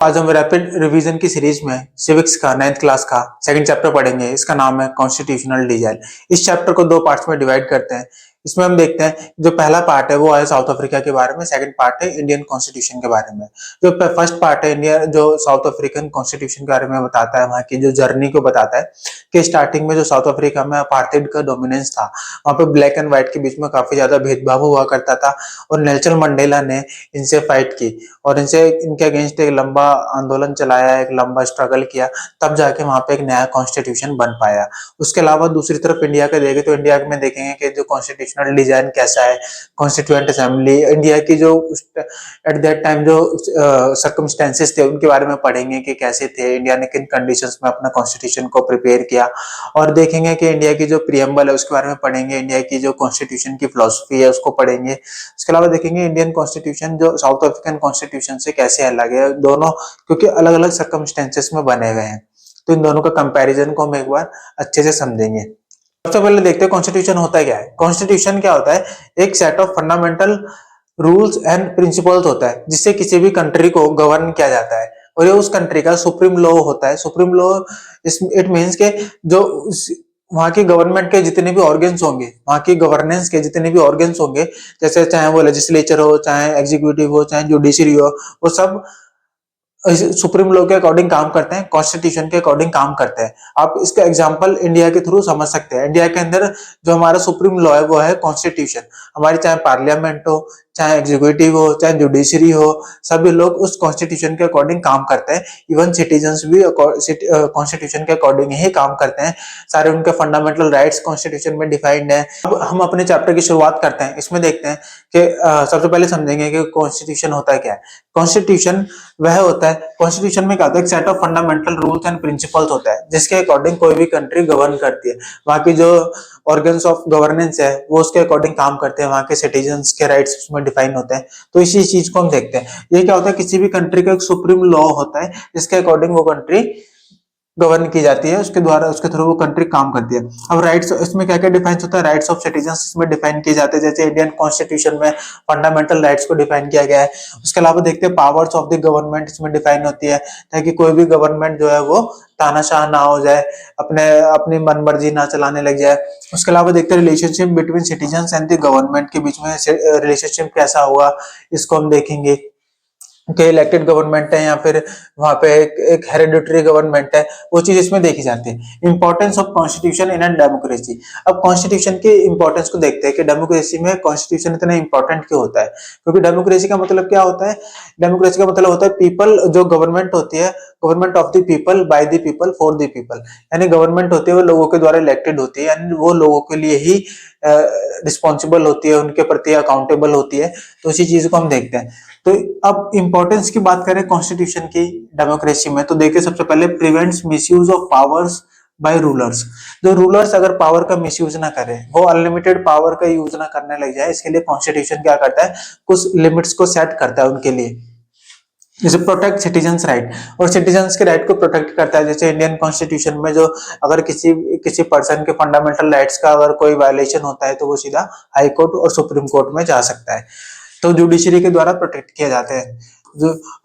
आज हम rapid revision की सीरीज में सिविक्स का 9th क्लास का सेकंड चैप्टर पढ़ेंगे। इसका नाम है कॉन्स्टिट्यूशनल डिजाइन। इस चैप्टर को दो पार्ट्स में डिवाइड करते हैं। इसमें हम देखते हैं जो पहला पार्ट है वो है साउथ अफ्रीका के बारे में, सेकंड पार्ट है इंडियन कॉन्स्टिट्यूशन के बारे में। जो फर्स्ट पार्ट है इंडिया जो साउथ अफ्रीकन कॉन्स्टिट्यूशन के बारे में बताता है, वहाँ की जो जर्नी को बताता है कि स्टार्टिंग में जो साउथ अफ्रीका में अपार्थाइड का डोमिनेंस था, वहाँ पे ब्लैक एंड व्हाइट के बीच में काफी ज्यादा भेदभाव हुआ करता था और नेल्सन मंडेला ने इनसे फाइट की और इनसे इनके अगेंस्ट एक लंबा आंदोलन चलाया, एक लंबा स्ट्रगल किया, तब जाके वहां पे एक नया कॉन्स्टिट्यूशन बन पाया। उसके अलावा दूसरी तरफ इंडिया का देखें तो इंडिया में देखेंगे कि जो कॉन्स्टिट्यूशनल डिजाइन कैसा है, कॉन्स्टिट्यूएंट असेंबली इंडिया की जो एट दैट टाइम जो सर्कमस्टेंसेस थे उनके बारे में पढ़ेंगे कि कैसे थे, इंडिया ने किन कंडीशंस में अपना कॉन्स्टिट्यूशन को प्रिपेयर किया। और देखेंगे कि इंडिया की जो प्रियम्बल है उसके बारे में पढ़ेंगे, इंडिया की जो कॉन्स्टिट्यूशन की फिलोसफी है उसको पढ़ेंगे। इसके अलावा देखेंगे इंडियन कॉन्स्टिट्यूशन जो साउथ अफ्रीकन कॉन्स्टिट्यूशन से कैसे अलग है, दोनों क्योंकि अलग अलग सर्कमस्टेंसेस में बने हुए हैं, तो इन दोनों का कंपैरिजन को हम एक बार अच्छे से समझेंगे। सबसे पहले देखते हैं कॉन्स्टिट्यूशन होता क्या है। कॉन्स्टिट्यूशन क्या होता है? एक set of fundamental rules and principles होता है जिससे किसी भी कंट्री को गवर्न किया जाता है और ये उस कंट्री का सुप्रीम लॉ होता है। सुप्रीम लॉ इट मीन्स के जो वहां की गवर्नमेंट के जितने भी ऑर्गन्स होंगे, वहां की गवर्नेंस के जितने भी ऑर्गन्स होंगे, जैसे चाहे वो लेजिस्लेचर हो, चाहे एग्जीक्यूटिव हो, चाहे जुडिशरी हो, वो सब सुप्रीम लॉ के अकॉर्डिंग काम करते हैं, कॉन्स्टिट्यूशन के अकॉर्डिंग काम करते हैं। आप इसका एग्जांपल इंडिया के थ्रू समझ सकते हैं। इंडिया के अंदर जो हमारा सुप्रीम लॉ है वो है कॉन्स्टिट्यूशन। हमारी चाहे पार्लियामेंट हो, चाहे एग्जीक्यूटिव हो, चाहे जुडिशरी हो, सभी लोग उस कॉन्स्टिट्यूशन के अकॉर्डिंग काम करते हैं। इवन सिटीजन्स भी कॉन्स्टिट्यूशन के अकॉर्डिंग ही काम करते हैं। सारे उनके फंडामेंटल राइट्स कॉन्स्टिट्यूशन में डिफाइंड है। अब हम अपने चैप्टर की शुरुआत करते हैं। इसमें देखते हैं कि सबसे पहले समझेंगे कि कॉन्स्टिट्यूशन होता है क्या है। कॉन्स्टिट्यूशन वह होता है, कॉन्स्टिट्यूशन में क्या होता है, एक set of fundamental rules and principles होता है जिसके अकॉर्डिंग कोई भी कंट्री गवर्न करती है। वहां की जो ऑर्गन्स ऑफ गवर्नेंस है वो उसके अकॉर्डिंग काम करते हैं, वहां के सिटीजन्स के राइट्स उसमें डिफाइन होते हैं। तो इसी चीज को हम देखते हैं। ये क्या होता है, किसी भी कंट्री का एक सुप्रीम लॉ होता है जिसके अकॉर्डिंग वो कंट्री गवर्न की जाती है, उसके द्वारा उसके थ्रू वो कंट्री काम करती है। अब राइट्स इसमें क्या क्या डिफाइन होता है, राइट्स ऑफ सिटीजन्स इसमें डिफाइन किए जाते हैं, जैसे इंडियन कॉन्स्टिट्यूशन में फंडामेंटल राइट्स को डिफाइन किया गया है। उसके अलावा देखते हैं पावर्स ऑफ द गवर्नमेंट इसमें डिफाइन होती है, ताकि कोई भी गवर्नमेंट जो है वो तानाशाह ना हो जाए, अपनी मनमर्जी ना चलाने लग जाए। उसके अलावा देखते हैं relationship between citizens and the government के बीच में रिलेशनशिप कैसा हुआ, इसको हम देखेंगे कि इलेक्टेड गवर्नमेंट है या फिर वहां पे एक हेरिडिटरी गवर्नमेंट है, वो चीज इसमें देखी जाती है। Importance of constitution in an democracy. अब कॉन्स्टिट्यूशन के इंपॉर्टेंस को देखते हैं कि डेमोक्रेसी में कॉन्स्टिट्यूशन इतना इंपॉर्टेंट क्यों होता है। क्योंकि डेमोक्रेसी का मतलब क्या होता है, डेमोक्रेसी का मतलब होता है पीपल, जो गवर्नमेंट होती है, government of the people, by the people, for the people. यानी गवर्नमेंट होती है वो लोगों के द्वारा इलेक्टेड होती है, यानी वो लोगों के लिए ही रिस्पॉन्सिबल होती है, उनके प्रति अकाउंटेबल होती है। तो इसी चीज को हम देखते हैं। तो अब इंपॉर्टेंस की बात करें कॉन्स्टिट्यूशन की डेमोक्रेसी में, तो देखिए सबसे पहले prevents misuse of powers by rulers. जो रूलर्स अगर पावर का मिसयूज ना करें, वो अनलिमिटेड पावर का यूज ना करने लग जाए, इसके लिए कॉन्स्टिट्यूशन क्या करता है, कुछ लिमिट्स को सेट करता है उनके लिए। जैसे प्रोटेक्ट सिटीजन्स राइट, और सिटीजन्स के राइट को प्रोटेक्ट करता है। जैसे इंडियन कॉन्स्टिट्यूशन में जो अगर किसी पर्सन के फंडामेंटल राइट्स का अगर कोई वायलेशन होता है तो वो सीधा हाई कोर्ट और सुप्रीम कोर्ट में जा सकता है, तो जुडिशरी के द्वारा प्रोटेक्ट किए जाते हैं।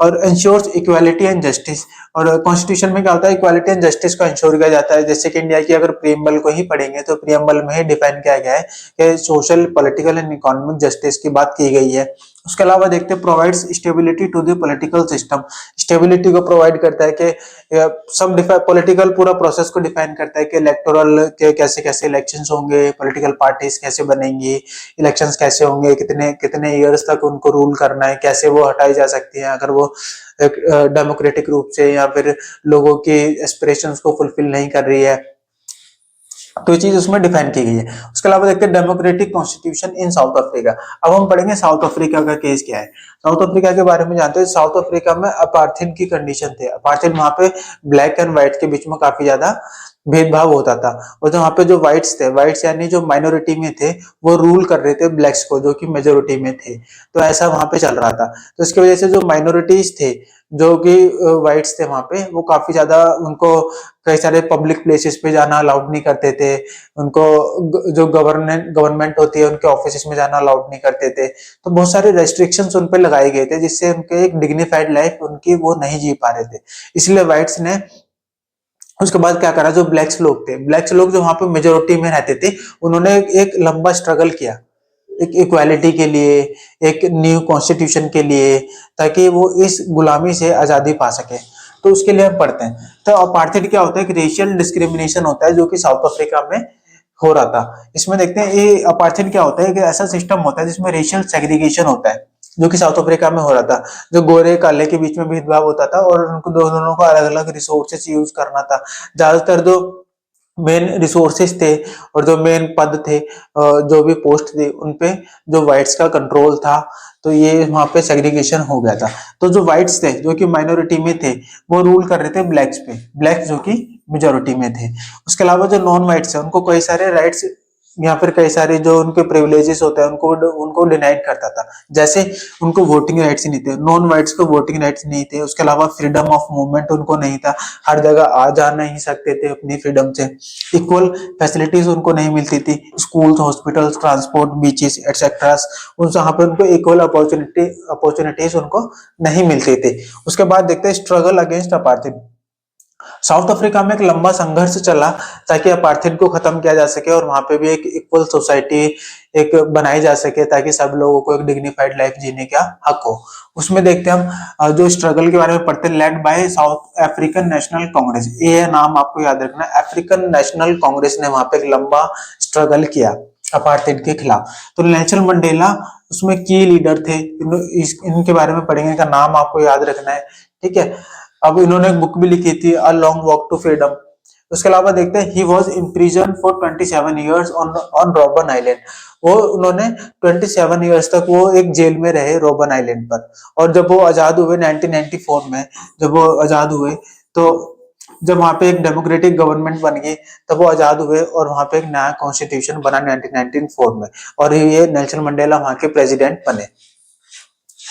और इंश्योर्स इक्वालिटी एंड जस्टिस, और कॉन्स्टिट्यूशन में क्या होता है, इक्वालिटी एंड जस्टिस को इंश्योर किया जाता है। जैसे कि इंडिया की अगर प्रियम्बल को ही पढ़ेंगे तो प्रियम्बल में ही डिफाइन किया गया है कि social, political and economic justice की बात की गई है। उसके अलावा देखते हैं provides stability to the political system. Stability को प्रोवाइड करता है कि सब पॉलिटिकल पूरा प्रोसेस को डिफाइन करता है कि इलेक्टोरल के कैसे कैसे इलेक्शंस होंगे, पॉलिटिकल पार्टीज कैसे बनेंगी, इलेक्शंस कैसे होंगे, कितने कितने ईयर्स तक उनको रूल करना है, कैसे वो हटाई जा सकती है अगर वो डेमोक्रेटिक रूप से या फिर लोगों की एस्पिरेशंस को फुलफिल नहीं कर रही है। तो ये चीज उसमें डिफाइन की गई है। उसके अलावा देखते हैं democratic constitution in south Africa. अब हम पढ़ेंगे साउथ अफ्रीका का केस क्या है। साउथ अफ्रीका के बारे में जानते हैं। साउथ अफ्रीका में अपार्थाइड की कंडीशन थे। अपार्थाइड वहां पे ब्लैक एंड व्हाइट के बीच में काफी ज्यादा भेदभाव होता था। और जो वहाँ पे जो व्हाइट्स थे, व्हाइट्स यानी जो माइनॉरिटी में थे, वो रूल कर रहे थे ब्लैक्स को जो कि मेजोरिटी में थे। तो ऐसा वहाँ पे चल रहा था। तो इसकी वजह से जो माइनॉरिटीज थे, जो कि व्हाइट्स थे वहाँ पे, वो काफी ज्यादा, उनको कई सारे पब्लिक प्लेसेस पे जाना अलाउड नहीं करते थे। उनको जो गवर्नमेंट होती है उनके ऑफिस में जाना अलाउड नहीं करते थे। तो बहुत सारे रेस्ट्रिक्शंस उन पे लगाए गए थे, जिससे उनके एक डिग्निफाइड लाइफ उनकी वो नहीं जी पा रहे थे। इसलिए व्हाइट्स ने उसके बाद क्या करा, जो ब्लैक्स लोग थे, ब्लैक्स लोग जो वहां पे मेजोरिटी में रहते थे, उन्होंने एक लंबा स्ट्रगल किया, एक इक्वालिटी के लिए, एक न्यू कॉन्स्टिट्यूशन के लिए, ताकि वो इस गुलामी से आजादी पा सके। तो उसके लिए हम पढ़ते हैं। तो अपार्थाइड क्या होता है, कि रेशियल डिस्क्रिमिनेशन होता है, जो कि साउथ अफ्रीका में हो रहा था। इसमें देखते हैं ये अपार्थाइड क्या होता है, कि ऐसा सिस्टम होता है जिसमें रेशियल सेग्रीगेशन होता है, जो कि साउथ अफ्रीका में हो रहा था। जो गोरे काले के बीच में भेदभाव होता था, और उनको दोनों को अलग अलग रिसोर्सेस यूज करना था। ज्यादातर जो मेन रिसोर्सेस थे और जो मेन पद थे, जो भी पोस्ट थे, उनपे जो व्हाइट्स का कंट्रोल था। तो ये वहां पे सेग्रीगेशन हो गया था। तो जो व्हाइट्स थे, जो कि माइनॉरिटी में थे, वो रूल कर रहे थे ब्लैक्स पे, ब्लैक्स जो कि मेजोरिटी में थे। उसके अलावा जो नॉन व्हाइट्स है, उनको कई सारे राइट्स या फिर कई सारे जो उनके प्रिविलेजेस होते हैं, उनको डिनाइड करता था। जैसे उनको वोटिंग राइट्स नहीं थे, नॉन व्हाइट्स को वोटिंग राइट्स नहीं थे। उसके अलावा फ्रीडम ऑफ मूवमेंट उनको नहीं था, हर जगह आ जा नहीं सकते थे अपनी फ्रीडम से। इक्वल फैसिलिटीज उनको नहीं मिलती थी, schools, hospitals, transport, beaches etcetera, उन वहां पे उनको इक्वल अपॉर्चुनिटीज उनको नहीं मिलती थी। उसके बाद देखते हैं struggle against apartheid. South Africa में एक लंबा संघर्ष चला, ताकि अपार्थाइड को खत्म किया जा सके, और वहां पे भी एक इक्वल सोसाइटी एक बनाई जा सके, ताकि सब लोगों को एक डिग्निफाइड लाइफ जीने का हक हो। उसमें देखते हैं हम जो स्ट्रगल के बारे में पढ़ते हैं, led by south African national Congress. ये नाम आपको याद रखना है, अफ्रीकन नेशनल कांग्रेस ने वहां पे एक लंबा स्ट्रगल किया अपार्थाइड के खिलाफ। तो नेल्सन मंडेला उसमें की लीडर थे। इनके बारे में पढ़ेंगे, इनका नाम आपको याद रखना है, ठीक है। अब इन्होंने एक बुक भी लिखी थी, a long walk to freedom. उसके अलावा देखते हैं, he was imprison for 27 years on Robben Island. वो उन्होंने 27 ईयर्स तक वो एक जेल में रहे रॉबन आइलैंड पर। और जब वो आजाद हुए 1994 में, जब वो आजाद हुए, तो जब वहां पे एक डेमोक्रेटिक गवर्नमेंट बन गई, तब वो आजाद हुए, और वहां पे एक नया कॉन्स्टिट्यूशन बना 1994 में, और ये नेल्सन मंडेला वहां के प्रेसिडेंट बने।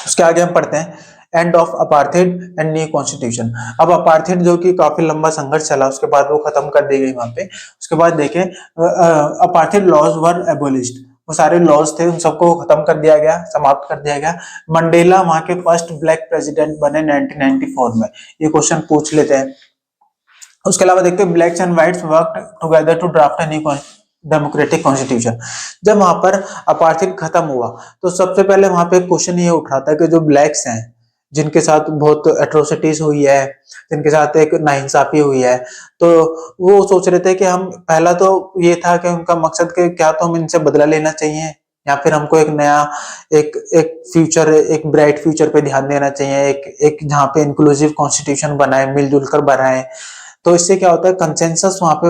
उसके आगे हम पढ़ते हैं, end of apartheid and new constitution. अब अपार्थाइड जो कि काफी लंबा संघर्ष चला, उसके बाद वो खत्म कर दी गई वहां पे। उसके बाद देखें, अपार्थाइड लॉज वर एबोलिश्ड। वो सारे लॉज थे, उन सबको खत्म कर दिया गया, समाप्त कर दिया गया। मंडेला वहां के फर्स्ट ब्लैक प्रेसिडेंट बने 1994 में। ये क्वेश्चन पूछ लेते हैं। उसके अलावा देखते हैं, blacks and whites work together to draft a new democratic constitution. जब वहां पर अपार्थाइड खत्म हुआ, तो सबसे पहले वहां पे क्वेश्चन ये उठ रहा था कि जो ब्लैक्स हैं, जिनके साथ बहुत एट्रोसिटीज हुई है, जिनके साथ एक नाइंसाफी हुई है, तो वो सोच रहे थे कि हम, पहला तो ये था कि उनका मकसद के क्या, तो हम इनसे बदला लेना चाहिए, या फिर हमको एक नया, एक एक फ्यूचर, एक ब्राइट फ्यूचर पे ध्यान देना चाहिए, एक जहाँ पे इंक्लूसिव कॉन्स्टिट्यूशन बनाए, मिलजुल कर बनाए। तो इससे क्या होता है, कंसेंसस वहां पे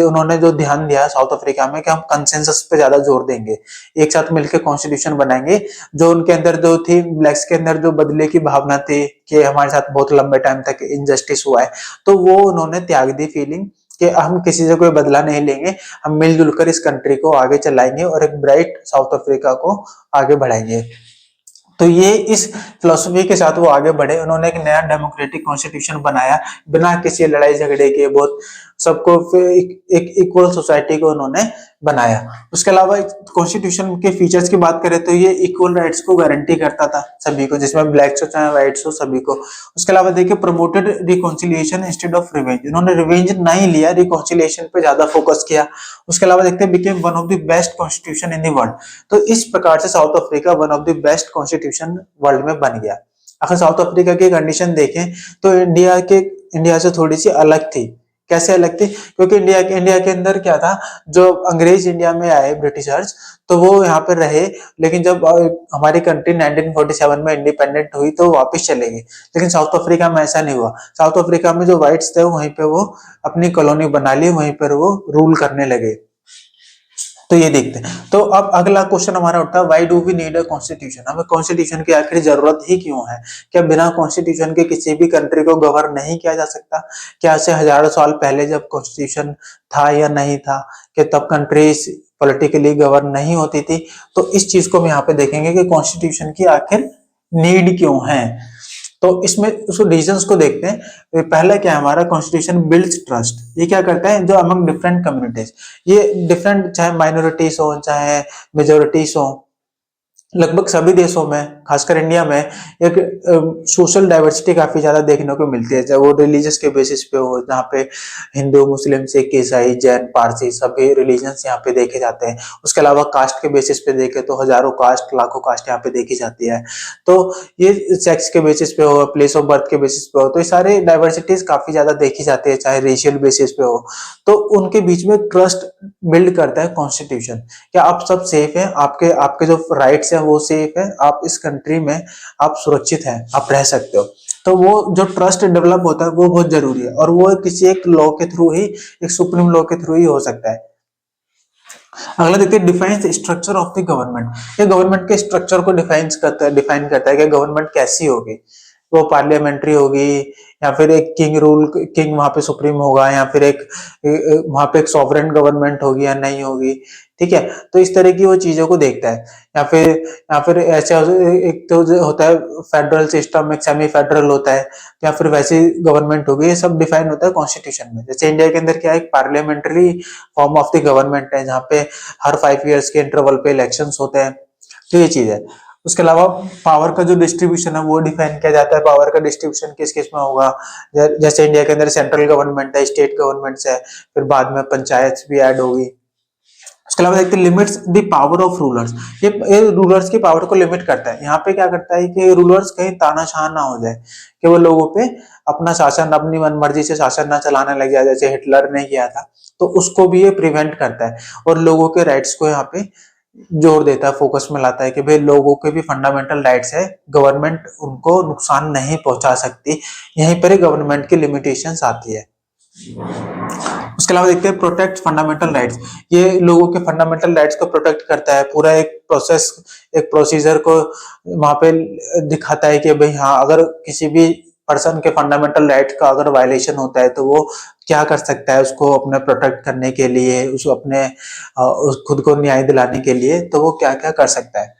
उन्होंने जो ध्यान दिया साउथ अफ्रीका में, कि हम कंसेंसस पे ज्यादा जोर देंगे, एक साथ मिलकर कॉन्स्टिट्यूशन बनाएंगे। जो उनके अंदर जो थी, ब्लैक्स के अंदर जो बदले की भावना थी, कि हमारे साथ बहुत लंबे टाइम तक इनजस्टिस हुआ है, तो वो उन्होंने त्याग दी फीलिंग, कि हम किसी से कोई बदला नहीं लेंगे, हम मिलजुल कर इस कंट्री को आगे चलाएंगे, और एक ब्राइट साउथ अफ्रीका को आगे बढ़ाएंगे। तो ये इस फिलोसफी के साथ वो आगे बढ़े। उन्होंने एक नया डेमोक्रेटिक कॉन्स्टिट्यूशन बनाया, बिना किसी लड़ाई झगड़े के, बहुत सबको एक इक्वल सोसाइटी को उन्होंने बनाया। उसके अलावा कॉन्स्टिट्यूशन के फीचर्स की बात करें, तो ये इक्वल राइट्स को गारंटी करता था सभी को, जिसमें ब्लैक्स हो चाहे व्हाइट्स हो, सभी को। उसके अलावा देखिए, promoted reconciliation instead of revenge. उन्होंने रिवेंज नहीं लिया, रिकॉन्सिलिएशन पे ज्यादा फोकस किया। उसके अलावा देखते हैं, became one of the best constitution in the world. तो इस प्रकार से south Africa one of the best constitution world में बन गया। अगर साउथ अफ्रीका की कंडीशन देखें, तो इंडिया से थोड़ी सी अलग थी। कैसे अलग थी? क्योंकि इंडिया के अंदर क्या था, जो अंग्रेज इंडिया में आए, ब्रिटिशर्स, तो वो यहाँ पे रहे, लेकिन जब हमारी कंट्री 1947 में इंडिपेंडेंट हुई, तो वापस चले गए। लेकिन साउथ अफ्रीका में ऐसा नहीं हुआ। साउथ अफ्रीका में जो व्हाइट्स थे, वहीं पे वो अपनी कॉलोनी बना ली, वहीं पर वो रूल करने लगे। तो ये देखते हैं। तो अब अगला क्वेश्चन हमारा उठता है, why do we need a constitution? हमें कॉन्स्टिट्यूशन की आखिर जरूरत ही क्यों है? क्या बिना कॉन्स्टिट्यूशन के किसी भी कंट्री को गवर्न नहीं किया जा सकता? क्या ऐसे हजारों साल पहले जब कॉन्स्टिट्यूशन था या नहीं था, कि तब कंट्रीज पॉलिटिकली गवर्न नहीं होती थी? तो इस चीज को हम यहाँ पे देखेंगे कि कॉन्स्टिट्यूशन की आखिर नीड क्यों है। तो इसमें उस रीजंस को देखते हैं। पहला क्या है हमारा, कॉन्स्टिट्यूशन बिल्ड्स ट्रस्ट। ये क्या करता है, जो अमंग डिफरेंट कम्युनिटीज, ये डिफरेंट चाहे माइनॉरिटीज हो चाहे मेजोरिटीज हो, लगभग सभी देशों में खासकर इंडिया में एक सोशल डाइवर्सिटी काफी ज्यादा देखने को मिलती है, चाहे वो रिलीजियस के बेसिस पे हो, जहाँ पे हिंदू मुस्लिम सिख ईसाई जैन पारसी सभी रिलीजन्स यहाँ पे देखे जाते हैं। उसके अलावा कास्ट के बेसिस पे देखे तो हजारों कास्ट लाखों कास्ट यहाँ पे देखी जाती है। तो ये सेक्स के बेसिस पे हो, प्लेस ऑफ बर्थ के बेसिस पे हो, तो ये सारे डाइवर्सिटीज काफी ज्यादा देखी जाती है, चाहे रेशियल बेसिस पे हो। तो उनके बीच में ट्रस्ट बिल्ड करता है कॉन्स्टिट्यूशन। क्या आप सब सेफ हैं, आपके आपके जो राइट्स हैं वो सेफ है, आप इस कंट्री में आप सुरक्षित हैं, आप रह सकते हो। तो वो जो ट्रस्ट डेवलप होता है वो बहुत जरूरी है, और वो किसी एक लॉ के थ्रू ही, एक सुप्रीम लॉ के थ्रू ही हो सकता है। अगला देखते हैं, defines structure of the government. ये गवर्नमेंट के स्ट्रक्चर को डिफाइन करता है कि गवर्नमेंट कैसी होगी। वो पार्लियामेंट्री होगी, या फिर एक किंग वहां पे सुप्रीम होगा, या फिर एक वहां पे एक सॉवरेन गवर्नमेंट होगी या नहीं होगी। ठीक है, तो इस तरह की वो चीजों को देखता है। या फिर ऐसे एक तो जो होता है फेडरल सिस्टम, एक सेमी फेडरल होता है, या फिर वैसी गवर्नमेंट होगी। ये सब डिफाइन होता है कॉन्स्टिट्यूशन में। जैसे इंडिया के अंदर क्या है, एक parliamentary form of the government है, जहाँ पे हर 5 ईयर्स के इंटरवल पे इलेक्शंस होते हैं। तो ये चीज है। उसके अलावा पावर का जो डिस्ट्रीब्यूशन है वो डिफाइन किया जाता है, पावर का डिस्ट्रीब्यूशन किस किस में होगा। जैसे इंडिया के अंदर सेंट्रल गवर्नमेंट है, स्टेट गवर्नमेंट्स है, फिर बाद में पंचायत भी ऐड होगी। उसके अलावा देखते हैं, limits the power of rulers. ये रूलर्स की पावर को लिमिट करता है। यहाँ पे क्या करता है कि रूलर्स कहीं तानाशाह ना हो जाए, कि वो लोगों पे अपना शासन अपनी मनमर्जी से शासन ना चलाने लग जाए, जैसे हिटलर ने किया था। तो उसको भी ये प्रिवेंट करता है, और लोगों के राइट्स को यहाँ पे जोर देता है, फोकस में लाता है कि भाई लोगों के भी फंडामेंटल राइट्स है, गवर्नमेंट उनको नुकसान नहीं पहुंचा सकती। यहीं पर ही गवर्नमेंट की लिमिटेशंस आती है। उसके अलावा देखते हैं, प्रोटेक्ट फंडामेंटल राइट्स। ये लोगों के फंडामेंटल राइट्स को प्रोटेक्ट करता है। पूरा एक प्रोसेस, एक प्रोसीजर को वहां पे दिखाता है कि भाई हाँ, अगर किसी भी पर्सन के फंडामेंटल राइट का अगर वायलेशन होता है तो वो क्या कर सकता है, उसको अपने प्रोटेक्ट करने के लिए, उसको अपने खुद को न्याय दिलाने के लिए, तो वो क्या क्या कर सकता है।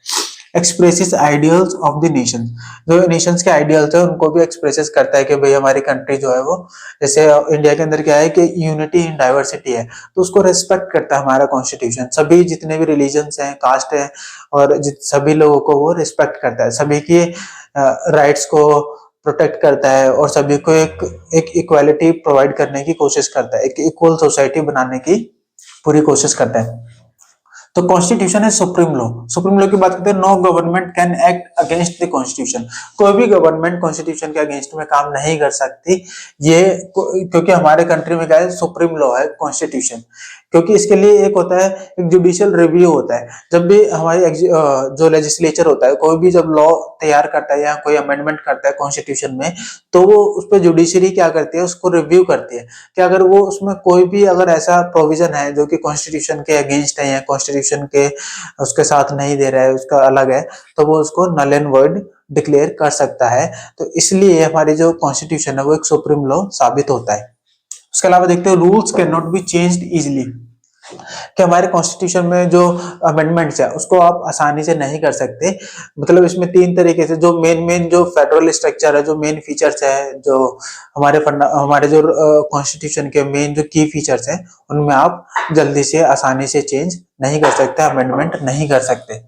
Expresses ideals of the nation. जो नेशंस के आइडियल्स है उनको भी एक्सप्रेसेस करता है कि भाई हमारी कंट्री जो है वो, जैसे इंडिया के अंदर क्या है कि यूनिटी इन डाइवर्सिटी है, तो उसको रेस्पेक्ट करता है हमारा कॉन्स्टिट्यूशन। सभी जितने भी रिलीजन्स हैं, कास्ट है, और सभी लोगों को वो रिस्पेक्ट करता है, सभी की राइट्स को प्रोटेक्ट करता है, और सभी को एक इक्वालिटी प्रोवाइड करने की कोशिश करता है, एक इक्वल सोसाइटी बनाने की पूरी कोशिश करता है। तो कॉन्स्टिट्यूशन है सुप्रीम लॉ। सुप्रीम लॉ की बात करते हैं, no government can act against the constitution. कोई भी गवर्नमेंट कॉन्स्टिट्यूशन के अगेंस्ट में काम नहीं कर सकती। ये क्योंकि हमारे कंट्री में क्या है, सुप्रीम लॉ है कॉन्स्टिट्यूशन। क्योंकि इसके लिए एक होता है, एक जुडिशियल रिव्यू होता है। जब भी हमारी जो लेजिस्लेचर होता है, कोई भी जब लॉ तैयार करता है या कोई अमेंडमेंट करता है कॉन्स्टिट्यूशन में, तो वो उस पर जुडिशरी क्या करती है, उसको रिव्यू करती है कि अगर वो उसमें कोई भी अगर ऐसा प्रोविजन है जो कि कॉन्स्टिट्यूशन के अगेंस्ट है या कॉन्स्टिट्यूशन के उसके साथ नहीं दे रहा है, उसका अलग है, तो वो उसको नल एंड वॉइड डिक्लेयर कर सकता है। तो इसलिए हमारी जो कॉन्स्टिट्यूशन है वो एक सुप्रीम लॉ साबित होता है। उसके अलावा देखते हैं, rules can not be changed easily. कि हमारे कॉन्स्टिट्यूशन में जो अमेंडमेंट्स है उसको आप आसानी से नहीं कर सकते। मतलब इसमें 3 तरीके से जो मेन जो फेडरल स्ट्रक्चर है, जो मेन फीचर्स है, जो हमारे जो कॉन्स्टिट्यूशन के मेन जो की फीचर्स हैं, उनमें आप जल्दी से आसानी से चेंज नहीं कर सकते, अमेंडमेंट नहीं कर सकते।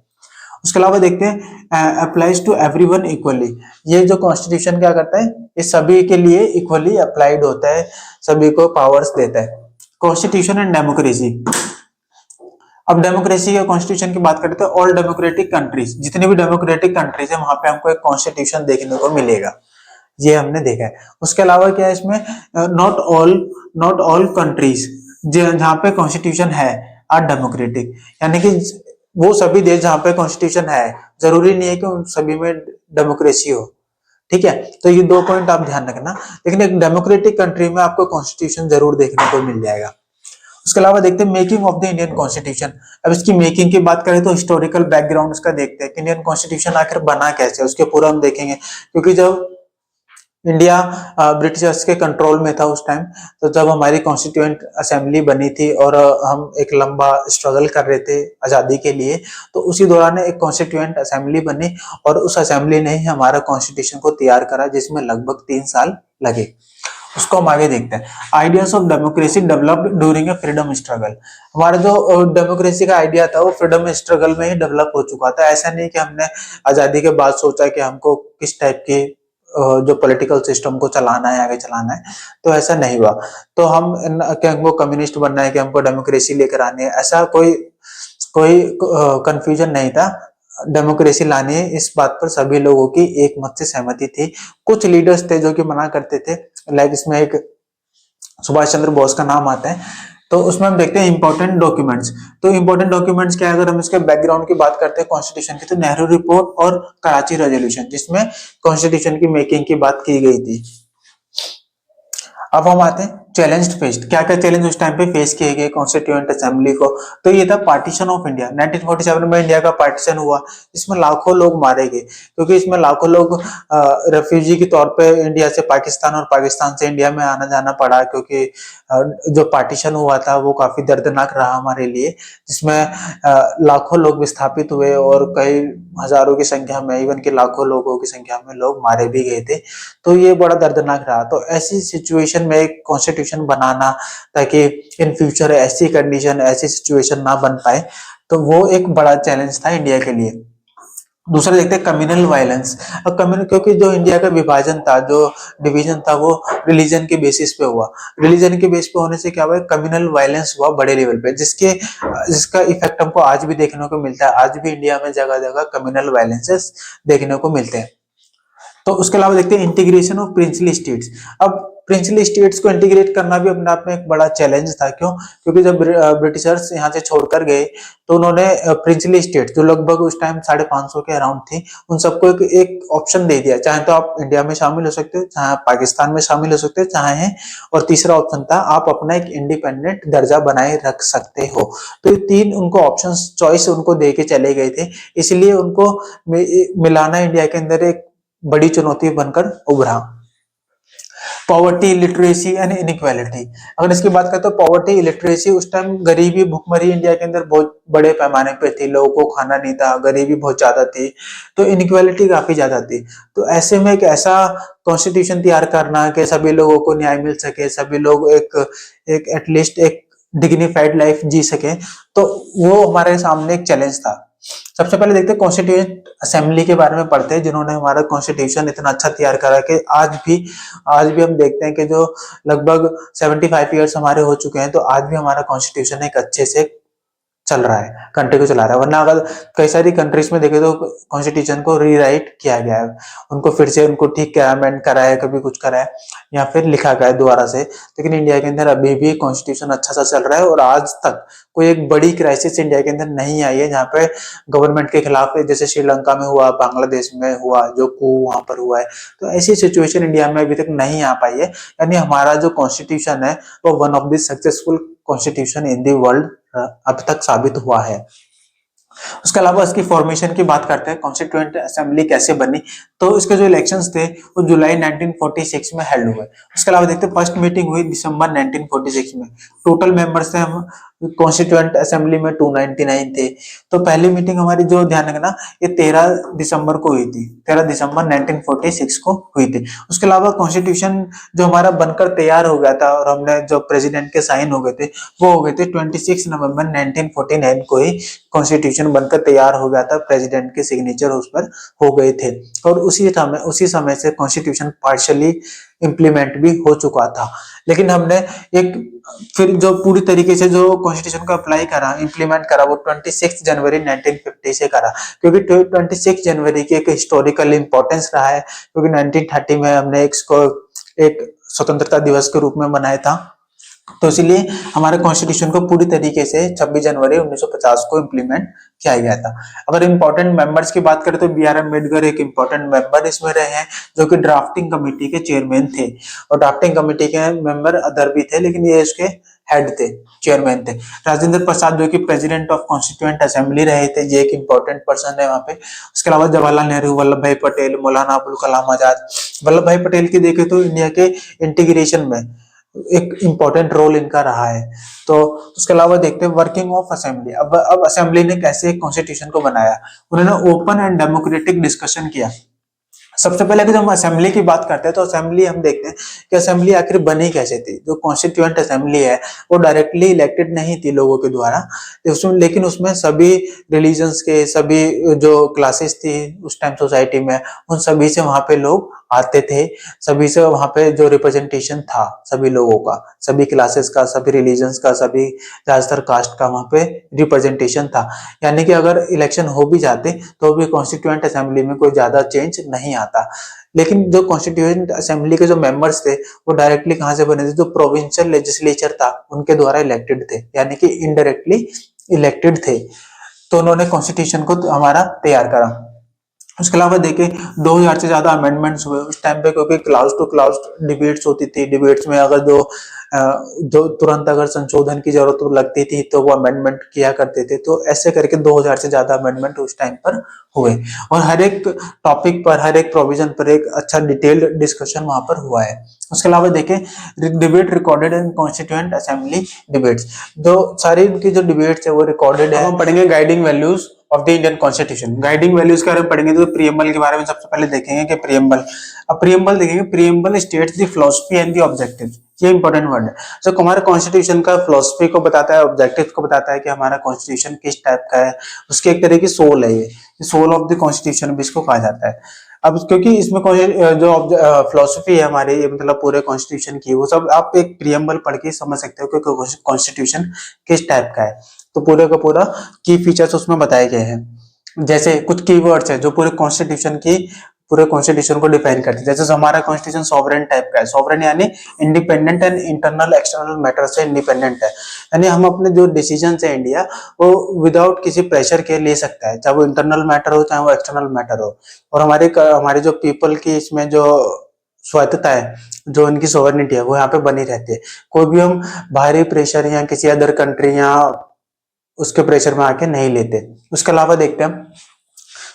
उसके अलावा देखते हैं, अप्लाइज टू एवरीवन इक्वली। ये जो कॉन्स्टिट्यूशन क्या करता है, ये सभी के लिए इक्वली अप्लाइड होता है, सभी को पावर्स देता है। Constitution and democracy. अब डेमोक्रेसी या कॉन्स्टिट्यूशन की बात करते हैं, ऑल डेमोक्रेटिक कंट्रीज, जितने भी डेमोक्रेटिक कंट्रीज है वहां पे हमको एक कॉन्स्टिट्यूशन देखने को मिलेगा, ये हमने देखा है। उसके अलावा क्या है इसमें, नॉट ऑल कंट्रीज जहाँ पे कॉन्स्टिट्यूशन है आर डेमोक्रेटिक। यानी कि वो सभी देश जहाँ पे कॉन्स्टिट्यूशन है, जरूरी नहीं है कि उन सभी में डेमोक्रेसी हो। ठीक है, तो ये 2 पॉइंट आप ध्यान रखना। लेकिन एक डेमोक्रेटिक कंट्री में आपको कॉन्स्टिट्यूशन जरूर देखने को मिल जाएगा। उसके अलावा देखते हैं making of the Indian constitution. अब इसकी मेकिंग की बात करें तो हिस्टोरिकल बैकग्राउंड उसका देखते हैं कि इंडियन कॉन्स्टिट्यूशन आखिर बना कैसे, उसके पूरा हम देखेंगे। क्योंकि जब इंडिया ब्रिटिशर्स के कंट्रोल में था उस टाइम, तो जब हमारी कॉन्स्टिट्यूएंट असेंबली बनी थी और हम एक लंबा स्ट्रगल कर रहे थे आजादी के लिए, तो उसी दौरान एक कॉन्स्टिट्यूएंट असेंबली बनी और उस असेंबली ने ही हमारा कॉन्स्टिट्यूशन को तैयार करा, जिसमें लगभग 3 साल लगे। उसको हम आगे देखते हैं। Ideas of democracy developed during a freedom struggle. हमारा जो डेमोक्रेसी का आइडिया था वो फ्रीडम स्ट्रगल में ही डेवलप हो चुका था। ऐसा नहीं कि हमने आजादी के बाद सोचा कि हमको किस टाइप की जो पॉलिटिकल सिस्टम को चलाना है, आगे चलाना है, तो ऐसा नहीं हुआ। तो कि हमको कम्युनिस्ट बनना है, कि हमको डेमोक्रेसी लेकर आनी है, ऐसा कोई कोई कंफ्यूजन नहीं था। डेमोक्रेसी लानी है, इस बात पर सभी लोगों की एक मत से सहमति थी। कुछ लीडर्स थे जो कि मना करते थे, लाइक इसमें एक सुभाष चंद्र बोस का नाम आता है। तो उसमें हम देखते हैं इंपॉर्टेंट डॉक्यूमेंट्स। तो इंपॉर्टेंट डॉक्यूमेंट्स क्या है, अगर हम इसके बैकग्राउंड की बात करते हैं कॉन्स्टिट्यूशन की, तो नेहरू रिपोर्ट और कराची रेजोल्यूशन, जिसमें कॉन्स्टिट्यूशन की मेकिंग की बात की गई थी। अब हम आते हैं चैलेंज फेस्ड। क्या क्या चैलेंज उस टाइम पे फेस किए गए कॉन्स्टिट्यूएंट असेंबली को, तो ये था पार्टीशन ऑफ इंडिया। 1947 में इंडिया का पार्टीशन हुआ, इसमें लाखों लोग मारे गए, क्योंकि इसमें लाखों लोग रेफ्यूजी के तौर पे इंडिया से पाकिस्तान और पाकिस्तान से इंडिया में आना जाना पड़ा, क्योंकि जो पार्टीशन हुआ था वो काफी दर्दनाक रहा हमारे लिए, जिसमें लाखों लोग विस्थापित हुए और कई हजारों की संख्या में, इवन के लाखों लोगों की संख्या में लोग मारे भी गए थे। तो ये बड़ा दर्दनाक रहा। तो ऐसी सिचुएशन में एक कॉन्स्टिट्यूशन बनाना, ताकि इन फ्यूचर ऐसी कंडीशन, ऐसी सिचुएशन ना बन पाए, तो वो एक बड़ा चैलेंज था इंडिया के लिए। दूसरा देखते हैं कम्युनल वायलेंस। अब कम्युनल, क्योंकि जो इंडिया का विभाजन था, जो डिवीजन था, वो रिलीजन के बेसिस पे हुआ। रिलीजन के बेस पे होने से क्या हुआ, कम्युनल वायलेंस हुआ बड़े लेवल पे, जिसका इफेक्ट हमको आज भी देखने को मिलता है। आज भी इंडिया में जगह जगह कम्युनल वायलेंसेस देखने को मिलते हैं। तो उसके अलावा देखते हैं इंटीग्रेशन ऑफ प्रिंसली स्टेट्स। अब प्रिंसली स्टेट्स को इंटीग्रेट करना भी अपने आप में एक बड़ा चैलेंज था। क्यों? क्योंकि जब ब्रिटिशर्स यहाँ से छोड़कर गए, तो उन्होंने प्रिंसली स्टेट, जो लगभग उस टाइम 550 के अराउंड थी, उन सबको एक ऑप्शन दे दिया, चाहे तो आप इंडिया में शामिल हो सकते हो, चाहे आप पाकिस्तान में शामिल हो सकते हो, चाहे, और तीसरा ऑप्शन था आप अपना एक इंडिपेंडेंट दर्जा बनाए रख सकते हो। तो ये 3 उनको ऑप्शन चॉइस उनको दे के चले गए थे, इसलिए उनको मिलाना इंडिया के अंदर एक बड़ी चुनौती बनकर उभरा। Poverty, literacy and inequality. अगर इसकी बात करें तो पॉवर्टी, इलिटरेसी, उस टाइम गरीबी, भुखमरी इंडिया के अंदर बहुत बड़े पैमाने पे थी, लोगों को खाना नहीं था, गरीबी बहुत ज्यादा थी, तो इनइक्वालिटी काफी ज्यादा थी। तो ऐसे में एक ऐसा कॉन्स्टिट्यूशन तैयार करना कि सभी लोगों को न्याय मिल सके, सभी लोग एक एक एटलीस्ट एक डिग्निफाइड लाइफ जी सके, तो वो हमारे सामने एक चैलेंज था। सबसे पहले देखते हैं कॉन्स्टिट्यूएंट असेंबली के बारे में पढ़ते हैं, जिन्होंने हमारा कॉन्स्टिट्यूशन इतना अच्छा तैयार करा कि आज भी हम देखते हैं कि जो लगभग 75 ईयर्स हमारे हो चुके हैं, तो आज भी हमारा कॉन्स्टिट्यूशन एक अच्छे से चल रहा है, कंट्री को चला रहा है। वरना अगर कई सारी कंट्रीज में देखे तो कॉन्स्टिट्यूशन को रीराइट किया गया है, उनको फिर से उनको ठीक किया, अमेंड करा है, कभी कुछ करा है, या फिर लिखा गया है दोबारा से। लेकिन इंडिया के अंदर अभी भी कॉन्स्टिट्यूशन अच्छा सा चल रहा है, और आज तक कोई एक बड़ी क्राइसिस इंडिया के अंदर नहीं आई है, जहाँ पे गवर्नमेंट के खिलाफ, जैसे श्रीलंका में हुआ, बांग्लादेश में हुआ, जो कू वहां पर हुआ है, तो ऐसी सिचुएशन इंडिया में अभी तक नहीं आ पाई है। यानी हमारा जो कॉन्स्टिट्यूशन है वो one of the successful constitution in the world अब तक साबित हुआ है। उसके अलावा इसकी फॉर्मेशन की बात करते हैं, कॉन्स्टिट्यूएंट असेंबली कैसे बनी। तो इसके जो इलेक्शंस थे वो जुलाई 1946 में हेल्ड हुए। उसके अलावा देखते हैं फर्स्ट मीटिंग हुई दिसंबर 1946 में। टोटल मेंबर्स थे हम कॉन्स्टिट्यूएंट असेंबली में 299 थे। तो पहली मीटिंग हमारी, जो ध्यान रखना, ये 13 दिसंबर को हुई थी, 13 दिसंबर 1946 को हुई थी। उसके अलावा कॉन्स्टिट्यूशन जो हमारा बनकर तैयार हो गया था, और हमने जो प्रेसिडेंट के साइन हो गए थे, वो हो गए थे 26 नवंबर 1949 को ही कॉन्स्टिट्यूशन बनकर तैयार हो गया था, प्रेसिडेंट के सिग्नेचर उस पर हो गए थे। और उसी समय से कॉन्स्टिट्यूशन पार्शियली इंप्लीमेंट भी हो चुका था। लेकिन हमने एक फिर जो पूरी तरीके से जो कॉन्स्टिट्यूशन को अप्लाई करा, इंप्लीमेंट करा, वो 26 जनवरी 1950 से करा, क्योंकि 26 जनवरी की एक हिस्टोरिकल इंपॉर्टेंस रहा है, क्योंकि 1930 में हमने इसको एक स्वतंत्रता दिवस के रूप में मनाया था। तो इसलिए हमारे कॉन्स्टिट्यूशन को पूरी तरीके से 26 जनवरी 1950 को इम्प्लीमेंट किया गया था। अगर इम्पोर्टेंट मेंबर्स की बात करें तो बी आर अम्बेडकर एक इम्पोर्टेंट मेंबर इसमें रहे हैं, जो कि ड्राफ्टिंग कमेटी के चेयरमैन थे। और ड्राफ्टिंग कमेटी के मेंबर अदर भी थे, लेकिन ये इसके हेड थे, चेयरमैन थे। राजेंद्र प्रसाद जो कि प्रेसिडेंट ऑफ कॉन्स्टिट्यूएंट असेंबली रहे थे, ये एक इंपॉर्टेंट पर्सन है वहां पे। उसके अलावा जवाहरलाल नेहरू, वल्लभ भाई पटेल, मौलाना अबुल कलाम आजाद। वल्लभ भाई पटेल की देखें तो इंडिया के इंटीग्रेशन में एक इंपॉर्टेंट रोल इनका रहा है। तो उसके अलावा देखते हैं वर्किंग ऑफ असेंबली। अब असेंबली ने कैसे कॉन्स्टिट्यूशन को बनाया। उन्होंने ओपन एंड डेमोक्रेटिक डिस्कशन किया। सबसे पहले अगर हम असेंबली की बात करते हैं तो असेंबली हम देखते हैं कि असेंबली आखिर बनी कैसे थी। जो कॉन्स्टिट्यूएंट असेंबली है वो डायरेक्टली इलेक्टेड नहीं थी लोगों के द्वारा, लेकिन उसमें सभी रिलीजन्स के, सभी जो क्लासेस थी उस टाइम सोसाइटी में, उन सभी से वहां पे लोग आते थे। सभी से वहां पे जो रिप्रेजेंटेशन था सभी लोगों का, सभी क्लासेस का, सभी रिलीजन्स का, सभी ज्यादातर कास्ट का वहां पे रिप्रेजेंटेशन था। यानी कि अगर इलेक्शन हो भी जाते तो भी कॉन्स्टिट्यूएंट असेंबली में कोई ज्यादा चेंज नहीं आता। लेकिन जो कॉन्स्टिट्यूएंट असेंबली के जो मेंबर्स थे वो डायरेक्टली कहां से बने थे, जो प्रोविंशियल लेजिस्लेचर था उनके द्वारा इलेक्टेड थे, यानी कि इनडायरेक्टली इलेक्टेड थे। तो उन्होंने कॉन्स्टिट्यूशन को हमारा तैयार करा। उसके अलावा देखें 2000 से ज्यादा अमेंडमेंट्स हुए उस टाइम पे, क्योंकि क्लाउज टू क्लाउज डिबेट्स होती थी। डिबेट्स में अगर जो तुरंत अगर संशोधन की जरूरत लगती थी तो वो अमेंडमेंट किया करते थे। तो ऐसे करके 2000 से ज्यादा अमेंडमेंट उस टाइम पर हुए, और हर एक टॉपिक पर, हर एक प्रोविजन पर एक अच्छा डिटेल्ड डिस्कशन वहां पर हुआ है। उसके अलावा देखें debate recorded in constituent assembly debates. जो सारी इनकी जो डिबेट्स है वो रिकॉर्डेड है। हम पढ़ेंगे guiding values of the Indian constitution. Guiding values के बारे में पढ़ेंगे तो प्रियम्बल के बारे में सबसे पहले देखेंगे कि प्रियम्बल। अब प्रियम्बल देखेंगे, preamble states the philosophy and the objectives. ये इंपॉर्टेंट वर्ड है जो हमारे कॉन्स्टिट्यूशन का फिलॉसफी को बताता है, ऑब्जेक्टिव को बताता है कि हमारा कॉन्स्टिट्यूशन किस टाइप का है। उसकी एक तरह की सोल है, ये सोल ऑफ द कॉन्स्टिट्यूशन भी इसको कहा जाता है। अब क्योंकि इसमें जो फिलोसफी है हमारे, मतलब पूरे कॉन्स्टिट्यूशन की, वो सब आप एक प्रियम्बल पढ़ के समझ सकते हो कि कॉन्स्टिट्यूशन किस टाइप का है। तो पूरे का पूरा की फीचर्स उसमें बताए गए हैं। जैसे कुछ कीवर्ड्स है जो पूरे कॉन्स्टिट्यूशन को डिफाइन करते हैं। जैसे हमारा कॉन्स्टिट्यूशन सॉवरेन टाइप का है। सॉवरेन यानी independent and internal external matter से इंडिपेंडेंट है। यानी हम अपने जो डिसीजन है इंडिया, वो विदाउट किसी प्रेशर के ले सकता है, चाहे वो इंटरनल मैटर हो चाहे वो एक्सटर्नल मैटर हो। और हमारे जो पीपल की इसमें जो स्वायत्तता है, जो इनकी सोवरेनिटी है, वो यहाँ पे बनी रहती है। कोई भी हम बाहरी प्रेशर या किसी अदर कंट्री या उसके प्रेशर में आके नहीं लेते। उसके अलावा देखते हैं हम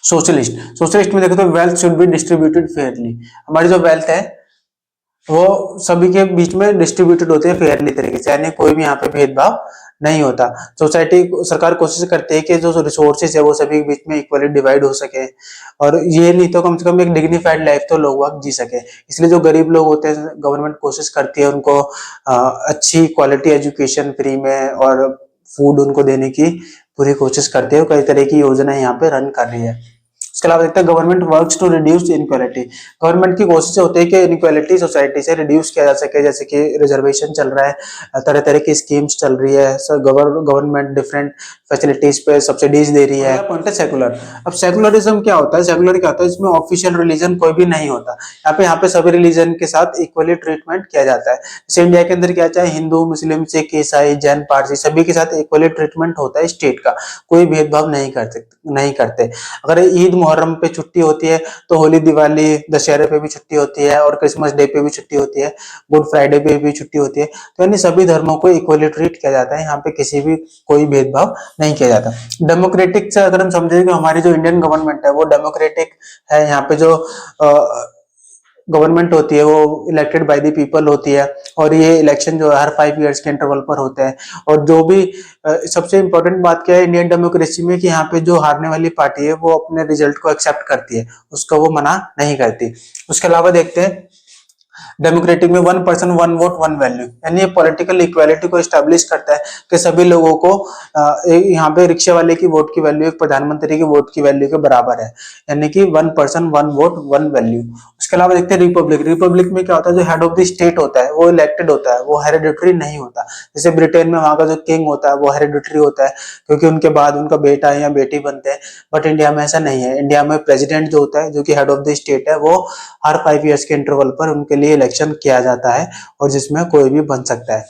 सोशलिस्ट। सोशलिस्ट में देखो तो wealth should be distributed Fairlie. हमारी जो वेल्थ है वो सभी के बीच में डिस्ट्रीब्यूटेड होते हैं फेयरली तरीके से, यानी कोई भी यहाँ पे भेदभाव नहीं होता। सरकार कोशिश करती है कि जो रिसोर्सेज है वो सभी के बीच में इक्वली डिवाइड हो सके, और ये नहीं तो कम से कम एक डिग्निफाइड लाइफ तो लोग वक्त जी सके। इसलिए जो गरीब लोग होते हैं, गवर्नमेंट कोशिश करती है उनको अच्छी क्वालिटी एजुकेशन फ्री में और फूड उनको देने की पूरी कोशिश करती है। कई तरह की योजना यहाँ पे रन कर रही है। इसके अलावा देखते हैं government works to reduce inequality. Government की कोशिश होती है कि इनक्वालिटी सोसाइटी से रिड्यूस किया जा सके। जैसे कि रिजर्वेशन चल रहा है, तरह तरह की स्कीम्स चल रही है, गवर्नमेंट डिफरेंट फैसिलिटीज पे सब्सिडीज दे रही है। पॉइंट है सेकुलर। अब सेकुलरिज्म क्या होता है? सेकुलर क्या होता है? इसमें ऑफिशियल रिलीजन कोई भी नहीं होता। यहाँ पे सभी रिलीजन के साथ इक्वली ट्रीटमेंट किया जाता है। जैसे इंडिया के अंदर क्या, चाहे हिंदू, मुस्लिम, सिख, ईसाई, जैन, पारसी, सभी के साथ इक्वली ट्रीटमेंट होता है स्टेट का। कोई भेदभाव नहीं करते। अगर ईद मुहर्रम पे छुट्टी होती है तो होली, दिवाली, दशहरे पे भी छुट्टी होती है, और क्रिसमस डे पे भी छुट्टी होती है, गुड फ्राइडे पे भी छुट्टी होती है। तो यानी सभी धर्मों को इक्वली ट्रीट किया जाता है। यहाँ पे किसी भी कोई भेदभाव नहीं किया जाता। डेमोक्रेटिक से अगर हम समझे कि हमारी जो इंडियन गवर्नमेंट है वो डेमोक्रेटिक है। यहाँ पे जो गवर्नमेंट होती है वो इलेक्टेड बाय द पीपल होती है, और ये इलेक्शन जो है हर 5 इयर्स के इंटरवल पर होते हैं। और जो भी सबसे इंपॉर्टेंट बात क्या है इंडियन डेमोक्रेसी में, कि यहाँ पे जो हारने वाली पार्टी है वो अपने रिजल्ट को एक्सेप्ट करती है, उसका वो मना नहीं करती। उसके अलावा देखते हैं डेमोक्रेटिक में 1 पर्सन 1 वोट 1 वैल्यू, यानी ये पॉलिटिकल इक्वालिटी को एस्टेब्लिश करता है कि सभी लोगों को यहाँ पे रिक्शा वाले की वोट की वैल्यू एक प्रधानमंत्री की वोट की वैल्यू के बराबर है, यानी कि 1 पर्सन 1 वोट 1 वैल्यू। उसके अलावा देखते हैं रिपब्लिक। रिपब्लिक में क्या होता है, जो हेड ऑफ द स्टेट होता है वो इलेक्टेड होता है, वो हेरिडिटरी नहीं होता। जैसे ब्रिटेन में वहां का जो किंग होता है वो हेरिडिटरी होता है, क्योंकि उनके बाद उनका बेटा या बेटी बनते हैं। बट इंडिया में ऐसा नहीं है। इंडिया में प्रेसिडेंट जो होता है, जो कि हेड ऑफ द स्टेट है, वो हर 5 इयर्स के इंटरवल पर उनके लिए इलेक्शन किया जाता है, और जिसमें कोई भी बन सकता है।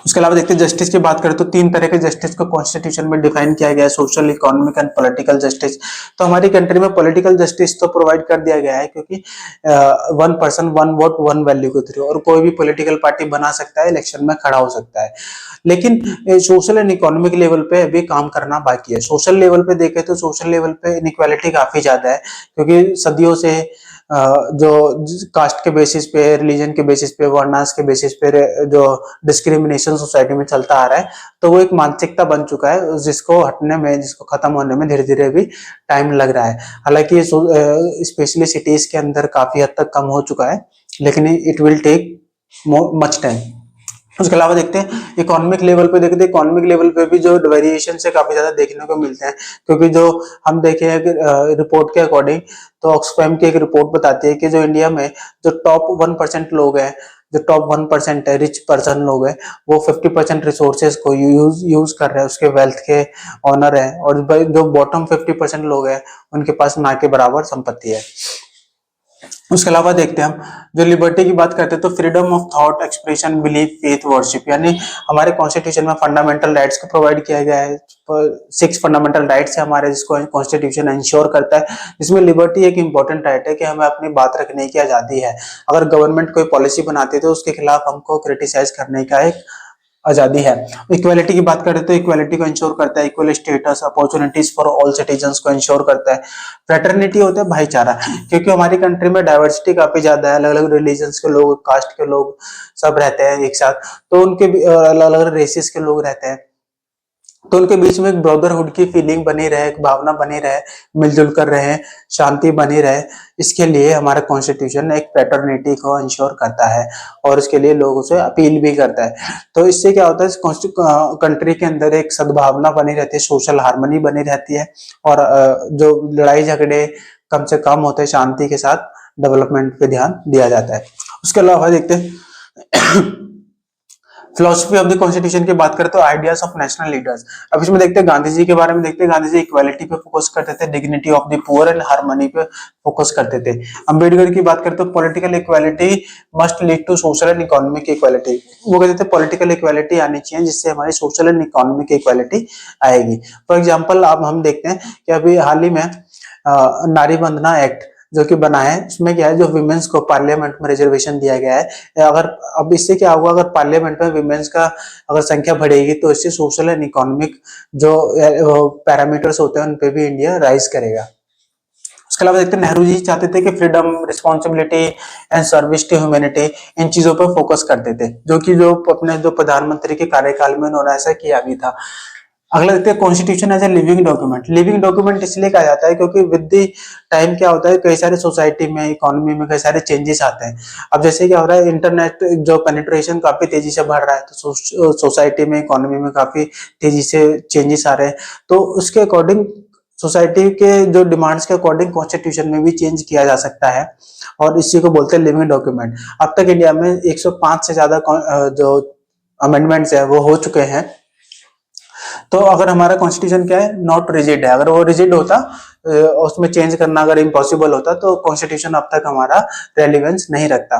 उसके अलावा देखते हैं जस्टिस की बात करें तो 3 तरह के जस्टिस को कॉन्स्टिट्यूशन में डिफाइन किया गया है, social, economic and political justice. तो हमारी कंट्री में पॉलिटिकल जस्टिस तो प्रोवाइड कर दिया गया है, क्योंकि one person one vote one value के थ्रू, और कोई भी पॉलिटिकल पार्टी बना सकता है, इलेक्शन में खड़ा हो सकता है। लेकिन सोशल एंड इकोनॉमिक लेवल पे अभी काम करना बाकी है। सोशल लेवल पे देखें तो सोशल लेवल पे इनइक्वालिटी काफी ज्यादा है, क्योंकि सदियों से जो कास्ट के बेसिस पे, रिलीजन के बेसिस पे, वर्णास के बेसिस पे जो डिस्क्रिमिनेशन सोसाइटी में चलता आ रहा है, तो वो एक मानसिकता बन चुका है, जिसको हटने में, जिसको खत्म होने में धीरे धीरे भी टाइम लग रहा है। हालांकि ये स्पेशली सिटीज के अंदर काफी हद तक कम हो चुका है, लेकिन it will take much time. उसके अलावा देखते हैं इकोनॉमिक लेवल पे, देखते हैं इकोनॉमिक लेवल पे भी जो वेरिएशन से काफी ज्यादा देखने को मिलते हैं, क्योंकि जो हम देखे हैं कि रिपोर्ट के अकॉर्डिंग, तो ऑक्सफैम की एक रिपोर्ट बताती है कि जो इंडिया में जो टॉप 1% लोग हैं, जो टॉप 1% है रिच पर्सन लोग हैं, वो 50% रिसोर्सेज को यूज कर रहे हैं, उसके वेल्थ के ऑनर है, और जो बॉटम 50% लोग हैं, उनके पास ना के बराबर संपत्ति है। उसके अलावा देखते हैं हम जो लिबर्टी की बात करते हैं, तो freedom of thought, expression, belief, faith, worship, यानी हमारे कॉन्स्टिट्यूशन में फंडामेंटल राइट्स को प्रोवाइड किया गया है। 6 फंडामेंटल राइट्स है हमारे, जिसको कॉन्स्टिट्यूशन इंश्योर करता है, जिसमें लिबर्टी एक इंपॉर्टेंट राइट है कि हमें अपनी बात रखने की आजादी है। अगर गवर्नमेंट कोई पॉलिसी बनाती है तो उसके खिलाफ हमको क्रिटिसाइज करने का एक आजादी है। इक्वालिटी की बात करें तो इक्वालिटी को इंश्योर करता है, equal status, opportunities for all citizens को इंश्योर करता है। फ्रेटर्निटी होता है भाईचारा, क्योंकि हमारी कंट्री में डाइवर्सिटी काफी ज्यादा है, अलग अलग रिलीजन्स के लोग, कास्ट के लोग सब रहते हैं एक साथ, तो उनके अलग अलग रेसेस के लोग रहते हैं, तो उनके बीच में एक ब्रदरहुड की फीलिंग बनी रहे, एक भावना बनी रहे, मिलजुल कर रहे, शांति बनी रहे, इसके लिए हमारा कॉन्स्टिट्यूशन एक फ्रेटर्निटी को इंश्योर करता है, और इसके लिए लोगों से अपील भी करता है। तो इससे क्या होता है, कंट्री के अंदर एक सद्भावना बनी रहती है, सोशल हार्मनी बनी रहती है, और जो लड़ाई झगड़े कम से कम होते हैं, शांति के साथ डेवलपमेंट पे ध्यान दिया जाता है। उसके अलावा देखते हैं फिलोसफी ऑफ द कॉन्स्टिट्यूशन की बात करें तो आइडियाज ऑफ नेशनल लीडर्स। अब इसमें देखते हैं गांधी जी के बारे में, देखते हैं गांधी जी इक्वालिटी पे फोकस करते थे, dignity of the poor and harmony पे फोकस करते थे। अंबेडकर की बात करें तो political equality must lead to social and economic equality. वो कहते थे पॉलिटिकल इक्वालिटी आनी चाहिए, जिससे हमारी सोशल एंड इकोनॉमिक इक्वालिटी आएगी। फॉर एग्जाम्पल अब हम देखते हैं कि अभी हाल ही में नारी वंदना एक्ट जो कि बना है, उसमें क्या है, जो विमेंस को पार्लियामेंट में रिजर्वेशन दिया गया है। अगर अब इससे क्या होगा, अगर पार्लियामेंट में विमेंस का अगर संख्या बढ़ेगी, तो इससे सोशल एंड इकोनॉमिक जो पैरामीटर्स होते हैं उन पे भी इंडिया राइज करेगा। उसके अलावा देखते हैं नेहरू जी चाहते थे कि freedom, responsibility and service to humanity, इन चीजों पर फोकस करते थे, जो कि जो अपने जो प्रधानमंत्री के कार्यकाल में उन्होंने ऐसा किया भी था। अगला देखते हैं constitution as a living document. Living document इसलिए कहा जाता है क्योंकि विद द टाइम क्या होता है, कई सारे सोसाइटी में, इकोनॉमी में कई सारे चेंजेस आते हैं। अब जैसे क्या हो रहा है, इंटरनेट जो पेनिट्रेशन काफी तेजी से बढ़ रहा है, तो सोसाइटी में, इकोनॉमी में काफी तेजी से चेंजेस आ रहे हैं, तो उसके अकॉर्डिंग सोसाइटी के जो डिमांड्स के अकॉर्डिंग कॉन्स्टिट्यूशन में भी चेंज किया जा सकता है, और इसी को बोलते हैं लिविंग डॉक्यूमेंट। अब तक इंडिया में 105 से ज्यादा जो अमेंडमेंट्स है वो हो चुके हैं। तो अगर हमारा कॉन्स्टिट्यूशन क्या है, नॉट रिजिड है, अगर वो रिजिड होता, उसमें चेंज करना अगर इम्पॉसिबल होता, तो कॉन्स्टिट्यूशन अब तक हमारा रेलिवेंस नहीं रखता।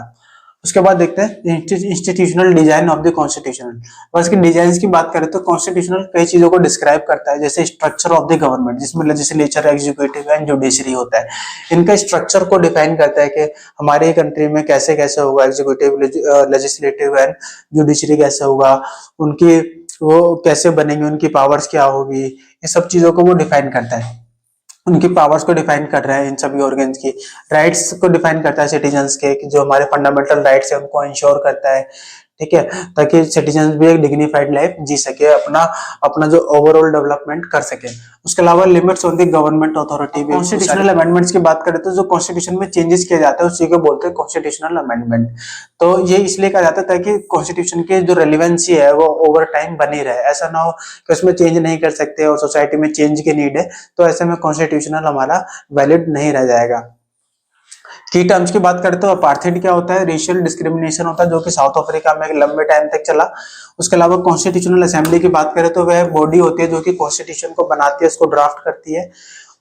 उसके बाद देखते हैं institutional design of the constitution. और इसके डिजाइन की बात करें तो कॉन्स्टिट्यूशनल कई चीजों को डिस्क्राइब करता है, जैसे स्ट्रक्चर ऑफ द गवर्नमेंट, जिसमें लेजिस्लेचर, एग्जीक्यूटिव एंड जुडिशरी होता है। इनका स्ट्रक्चर को डिफाइन करता है कि हमारी कंट्री में कैसे कैसे होगा, एग्जीक्यूटिव, लेजिस्लेटिव एंड जुडिशरी कैसे होगा, उनकी वो कैसे बनेंगे, उनकी पावर्स क्या होगी, ये सब चीजों को वो डिफाइन करता है। उनकी पावर्स को डिफाइन कर रहा है, इन सभी ऑर्गन्स की राइट्स को डिफाइन करता है, सिटीजन्स के, कि जो हमारे फंडामेंटल राइट्स है उनको इंश्योर करता है, ठीक है, ताकि सिटीजन्स भी एक डिग्निफाइड लाइफ जी सके, अपना अपना जो ओवरऑल डेवलपमेंट कर सके। उसके अलावा limits on the government authority. Constitutional amendments की बात करें तो जो कॉन्स्टिट्यूशन में चेंजेस किए जाते हैं उसी को बोलते हैं कॉन्स्टिट्यूशनल अमेंडमेंट। तो ये इसलिए कहा जाता है ताकि कॉन्स्टिट्यूशन की जो रेलिवेंसी है वो ओवर टाइम बनी रहे, ऐसा ना हो कि उसमें चेंज नहीं कर सकते और सोसाइटी में चेंज की नीड है, तो ऐसे में कॉन्स्टिट्यूशनल हमारा वैलिड नहीं रह जाएगा। की टर्म्स की बात करते हो, अपार्थाइड क्या होता है, रेशियल डिस्क्रिमिनेशन होता है, जो कि साउथ अफ्रीका में एक लंबे टाइम तक चला। उसके अलावा कॉन्स्टिट्यूशनल असेंबली की बात करें तो वह बॉडी होती है जो कि कॉन्स्टिट्यूशन को बनाती है, उसको ड्राफ्ट करती है।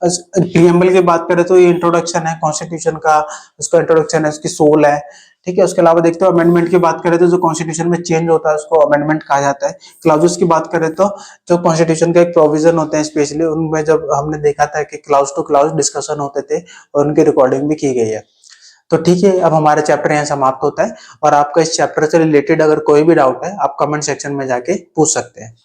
प्रीएम्बल की बात करें तो ये इंट्रोडक्शन है कॉन्स्टिट्यूशन का, उसका इंट्रोडक्शन है, उसकी सोल है, ठीक है। उसके अलावा देखते हो अमेंडमेंट की बात करें तो जो कॉन्स्टिट्यूशन में चेंज होता है उसको अमेंडमेंट कहा जाता है। क्लाउजेस की बात करें तो जो कॉन्स्टिट्यूशन के एक प्रोविजन होते हैं स्पेशली उनमें जब हमने देखा था कि क्लाउज टू क्लाउज डिस्कशन होते थे और उनकी रिकॉर्डिंग भी की गई है। तो ठीक है, अब हमारा चैप्टर यहाँ समाप्त होता है और आपका इस चैप्टर से रिलेटेड अगर कोई भी डाउट है आप कमेंट सेक्शन में जाके पूछ सकते हैं।